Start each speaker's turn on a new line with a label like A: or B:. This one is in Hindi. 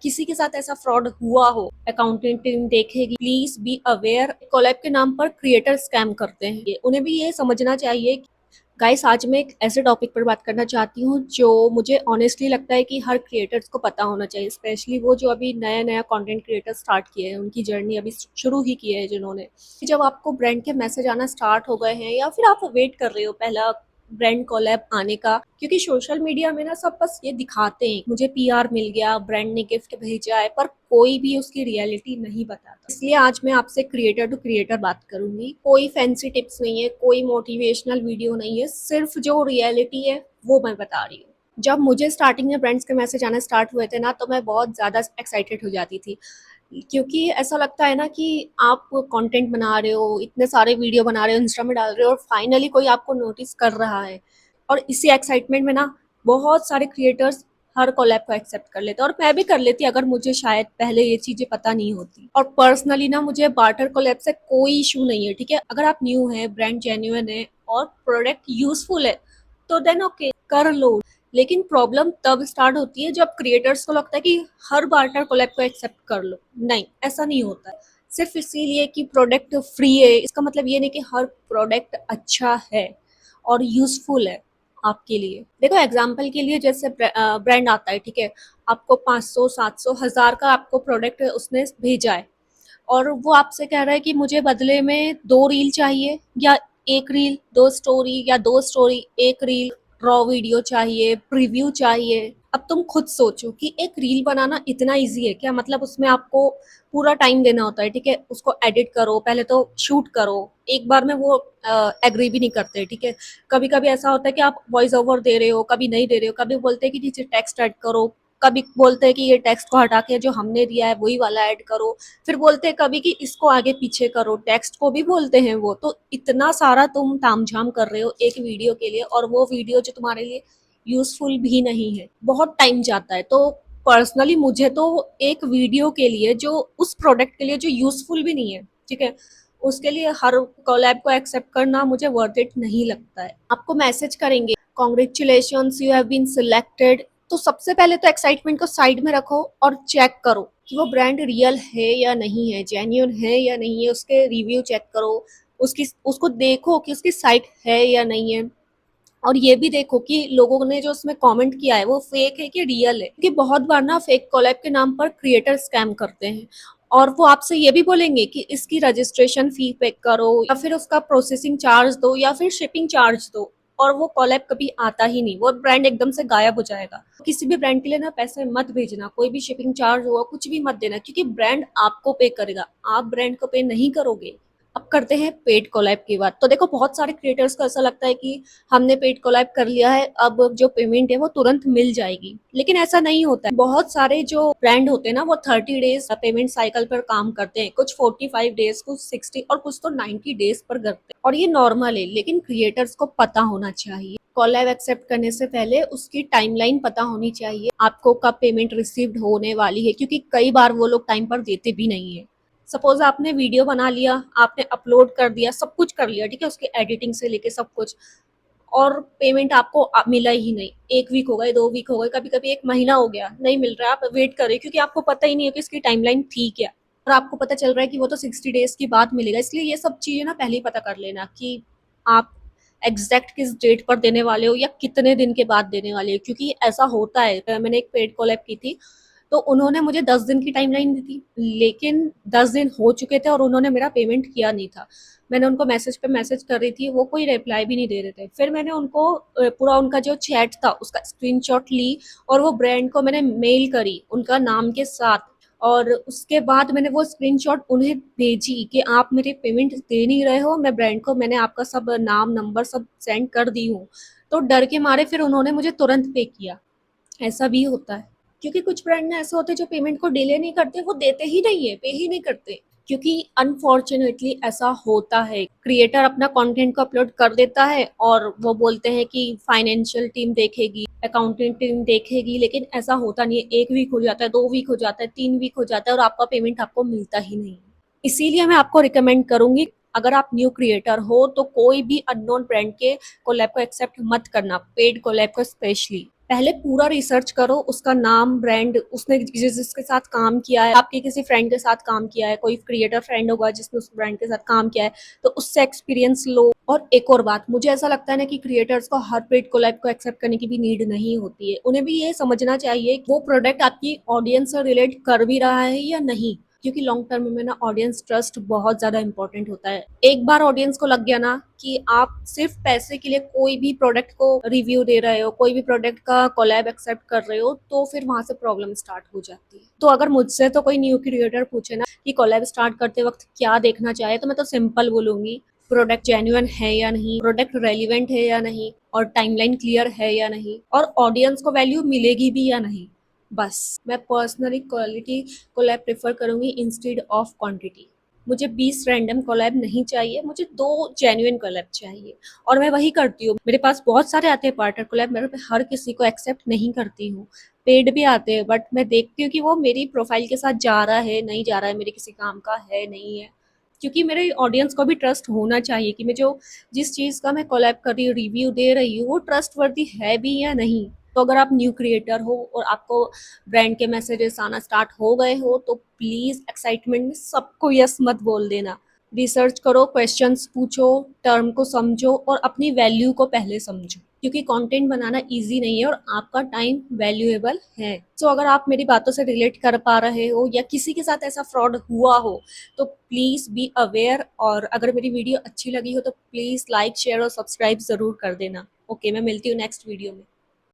A: किसी के साथ ऐसा फ्रॉड हुआ हो, अकाउंटिंग टीम देखेगी। प्लीज बी अवेयर, कोलैब के नाम पर क्रिएटर स्कैम करते हैं, उन्हें भी ये समझना चाहिए। गाइस, आज मैं एक ऐसे टॉपिक पर बात करना चाहती हूँ जो मुझे ऑनेस्टली लगता है कि हर क्रिएटर्स को पता होना चाहिए, स्पेशली वो जो अभी नया नया कंटेंट क्रिएटर स्टार्ट किए हैं, उनकी जर्नी अभी शुरू ही की है जिन्होंने। जब आपको ब्रांड के मैसेज आना स्टार्ट हो गए हैं या फिर आप वेट कर रहे हो पहला ब्रांड कोलैब आने का, क्योंकि सोशल मीडिया में ना सब बस ये दिखाते हैं मुझे पीआर मिल गया, ब्रांड ने गिफ्ट भेजा है, पर कोई भी उसकी रियलिटी नहीं बताता। इसलिए आज मैं आपसे क्रिएटर टू क्रिएटर बात करूंगी। कोई फैंसी टिप्स नहीं है, कोई मोटिवेशनल वीडियो नहीं है, सिर्फ जो रियलिटी है वो मैं बता रही हूँ। जब मुझे स्टार्टिंग में ब्रांड्स के मैसेज आना स्टार्ट हुए थे ना, तो मैं बहुत ज़्यादा एक्साइटेड हो जाती थी, क्योंकि ऐसा लगता है ना कि आप कंटेंट बना रहे हो, इतने सारे वीडियो बना रहे हो, इंस्टा में डाल रहे हो और फाइनली कोई आपको नोटिस कर रहा है। और इसी एक्साइटमेंट में ना बहुत सारे क्रिएटर्स हर कोलैब को एक्सेप्ट कर लेते, और मैं भी कर लेती अगर मुझे शायद पहले ये चीजें पता नहीं होती। और पर्सनली ना मुझे बार्टर कोलैब से कोई इशू नहीं है, ठीक है। अगर आप न्यू है, ब्रांड जेन्युइन है और प्रोडक्ट यूजफुल है, तो देन ओके, कर लो। लेकिन प्रॉब्लम तब स्टार्ट होती है जब क्रिएटर्स को लगता है कि हर बार्टर कोलैब को एक्सेप्ट कर लो। नहीं, ऐसा नहीं होता है। सिर्फ इसीलिए कि प्रोडक्ट फ्री है इसका मतलब ये नहीं कि हर प्रोडक्ट अच्छा है और यूजफुल है आपके लिए। देखो, एग्जांपल के लिए जैसे ब्रांड आता है, ठीक है, आपको 500 700 1000 का आपको प्रोडक्ट उसने भेजा है, और वो आपसे कह रहा है कि मुझे बदले में 2 रील चाहिए, या 1 रील 2 स्टोरी, या 2 स्टोरी 1 रील, रॉ वीडियो चाहिए, प्रीव्यू चाहिए। अब तुम खुद सोचो कि एक रील बनाना इतना इजी है क्या? मतलब उसमें आपको पूरा टाइम देना होता है, ठीक है, उसको एडिट करो, पहले तो शूट करो। एक बार में वो एग्री भी नहीं करते, ठीक है। कभी कभी ऐसा होता है कि आप वॉइस ओवर दे रहे हो, कभी नहीं दे रहे हो, कभी बोलते हैं कि नीचे टेक्स्ट ऐड करो, कभी बोलते हैं कि ये टेक्स्ट को हटा के जो हमने दिया है वही वाला ऐड करो, फिर बोलते हैं कभी कि इसको आगे पीछे करो, टेक्स्ट को भी बोलते हैं वो। तो इतना सारा तुम तामझाम कर रहे हो एक वीडियो के लिए, और वो वीडियो जो तुम्हारे लिए यूजफुल भी नहीं है, बहुत टाइम जाता है। तो पर्सनली मुझे तो एक वीडियो के लिए, जो उस प्रोडक्ट के लिए जो यूजफुल भी नहीं है, ठीक है, उसके लिए हर कोलैब को एक्सेप्ट करना मुझे वर्थ इट नहीं लगता है। आपको मैसेज करेंगे congratulation you have been selected, तो सबसे पहले तो एक्साइटमेंट को साइड में रखो और चेक करो कि वो ब्रांड रियल है या नहीं है, जेन्यून है या नहीं है। उसके रिव्यू चेक करो, उसकी उसको देखो कि उसकी साइट है या नहीं है, और ये भी देखो कि लोगों ने जो उसमें कमेंट किया है वो फेक है कि रियल है। क्योंकि बहुत बार ना फेक कोलैब के नाम पर क्रिएटर स्कैम करते हैं, और वो आपसे ये भी बोलेंगे कि इसकी रजिस्ट्रेशन फी पे करो, या फिर उसका प्रोसेसिंग चार्ज दो, या फिर शिपिंग चार्ज दो। और वो कोलैब कभी आता ही नहीं, वो ब्रांड एकदम से गायब हो जाएगा। किसी भी ब्रांड के लिए ना पैसे मत भेजना, कोई भी शिपिंग चार्ज हुआ कुछ भी मत देना, क्योंकि ब्रांड आपको पे करेगा, आप ब्रांड को पे नहीं करोगे। अब करते हैं पेड कोलैब की बात। तो देखो, बहुत सारे क्रिएटर्स को ऐसा लगता है कि हमने पेड कोलैब कर लिया है, अब जो पेमेंट है वो तुरंत मिल जाएगी, लेकिन ऐसा नहीं होता है। बहुत सारे जो ब्रांड होते हैं ना, वो 30 डेज पेमेंट साइकिल पर काम करते हैं, कुछ 45 डेज, कुछ 60 और कुछ तो 90 डेज पर करते हैं, और ये नॉर्मल है। लेकिन क्रिएटर्स को पता होना चाहिए, कोलैब एक्सेप्ट करने से पहले उसकी टाइमलाइन पता होनी चाहिए, आपको कब पेमेंट रिसीव्ड होने वाली है, क्योंकि कई बार वो लोग टाइम पर देते भी नहीं है। सपोज आपने वीडियो बना लिया, आपने अपलोड कर दिया, सब कुछ कर लिया, ठीक है, उसकी एडिटिंग से लेके सब कुछ, और पेमेंट आपको मिला ही नहीं। 1 वीक हो गए, 2 वीक हो गए, कभी कभी 1 महीना हो गया, नहीं मिल रहा है, आप वेट कर रहे हो, क्योंकि आपको पता ही नहीं है कि इसकी टाइमलाइन थी क्या। और आपको पता चल रहा है कि वो तो 60 डेज के बाद मिलेगा। इसलिए ये सब चीजें ना पहले ही पता कर लेना कि आप एग्जैक्ट किस डेट पर देने वाले हो या कितने दिन के बाद देने वाले हो, क्योंकि ऐसा होता है। मैंने एक पेड कोलैब की थी, तो उन्होंने मुझे 10 दिन की टाइमलाइन दी थी, लेकिन 10 दिन हो चुके थे और उन्होंने मेरा पेमेंट किया नहीं था। मैंने उनको मैसेज पे मैसेज कर रही थी, वो कोई रिप्लाई भी नहीं दे रहे थे। फिर मैंने उनको पूरा उनका जो चैट था उसका स्क्रीनशॉट ली, और वो ब्रांड को मैंने मेल करी उनका नाम के साथ, और उसके बाद मैंने वो स्क्रीनशॉट उन्हें भेजी कि आप मेरे पेमेंट दे नहीं रहे हो, मैं ब्रांड को मैंने आपका सब नाम नंबर सब सेंड कर दी हूँ। तो डर के मारे फिर उन्होंने मुझे तुरंत पे किया। ऐसा भी होता है, क्योंकि कुछ ब्रांड ना ऐसे होते हैं जो पेमेंट को डिले नहीं करते, वो देते ही नहीं है, पे ही नहीं करते। क्योंकि अनफॉर्चुनेटली ऐसा होता है, क्रिएटर अपना कंटेंट को अपलोड कर देता है और वो बोलते हैं कि फाइनेंशियल टीम देखेगी, अकाउंटिंग टीम देखेगी, लेकिन ऐसा होता नहीं है। 1 वीक हो जाता है, 2 वीक हो जाता है, 3 वीक हो जाता है, और आपका पेमेंट आपको मिलता ही नहीं। इसीलिए मैं आपको रिकमेंड करूंगी, अगर आप न्यू क्रिएटर हो तो कोई भी अननोन ब्रांड के कोलैब को एक्सेप्ट मत करना, पेड कोलैब को स्पेशली। पहले पूरा रिसर्च करो, उसका नाम, ब्रांड, उसने जिसके साथ काम किया है, आपके किसी फ्रेंड के साथ काम किया है, कोई क्रिएटर फ्रेंड होगा जिसने उस ब्रांड के साथ काम किया है, तो उससे एक्सपीरियंस लो। और एक और बात, मुझे ऐसा लगता है ना कि क्रिएटर्स को हर पेड कोलैब को एक्सेप्ट करने की भी नीड नहीं होती है। उन्हें भी ये समझना चाहिए कि वो प्रोडक्ट आपकी ऑडियंस से रिलेट कर भी रहा है या नहीं, क्योंकि लॉन्ग टर्म में ना ऑडियंस ट्रस्ट बहुत ज्यादा इंपॉर्टेंट होता है। एक बार ऑडियंस को लग गया ना कि आप सिर्फ पैसे के लिए कोई भी प्रोडक्ट को रिव्यू दे रहे हो, कोई भी प्रोडक्ट का कोलैब एक्सेप्ट कर रहे हो, तो फिर वहां से प्रॉब्लम स्टार्ट हो जाती है। तो अगर मुझसे तो कोई न्यू क्रिएटर पूछे ना कि कोलैब स्टार्ट करते वक्त क्या देखना चाहे, तो मैं तो सिंपल बोलूंगी, प्रोडक्ट जेन्युइन है या नहीं, प्रोडक्ट रेलिवेंट है या नहीं, और टाइमलाइन क्लियर है या नहीं, और ऑडियंस को वैल्यू मिलेगी भी या नहीं। बस मैं पर्सनली क्वालिटी कोलैब प्रेफर करूंगी इंस्टेड ऑफ क्वांटिटी। मुझे 20 रैंडम कोलैब नहीं चाहिए, मुझे 2 जेन्युइन कोलैब चाहिए। और मैं वही करती हूँ, मेरे पास बहुत सारे आते हैं पार्टनर कोलैब, मैं हर किसी को एक्सेप्ट नहीं करती हूँ। पेड भी आते हैं, बट मैं देखती हूँ कि वो मेरी प्रोफाइल के साथ जा रहा है नहीं जा रहा है, मेरे किसी काम का है नहीं है, क्योंकि मेरे ऑडियंस को भी ट्रस्ट होना चाहिए कि मैं जो जिस चीज़ का मैं कोलैब कर रही हूँ, रिव्यू दे रही हूँ, वो ट्रस्ट वर्दी है भी या नहीं। तो अगर आप न्यू क्रिएटर हो और आपको ब्रांड के मैसेजेस आना स्टार्ट हो गए हो, तो प्लीज एक्साइटमेंट में सबको यस मत बोल देना। रिसर्च करो, क्वेश्चंस पूछो, टर्म को समझो और अपनी वैल्यू को पहले समझो, क्योंकि कंटेंट बनाना इजी नहीं है और आपका टाइम वैल्यूएबल है। तो अगर आप मेरी बातों से रिलेट कर पा रहे हो या किसी के साथ ऐसा फ्रॉड हुआ हो, तो प्लीज बी अवेयर। और अगर मेरी वीडियो अच्छी लगी हो तो प्लीज लाइक, शेयर और सब्सक्राइब जरूर कर देना। ओके, मैं मिलती हूँ नेक्स्ट वीडियो में।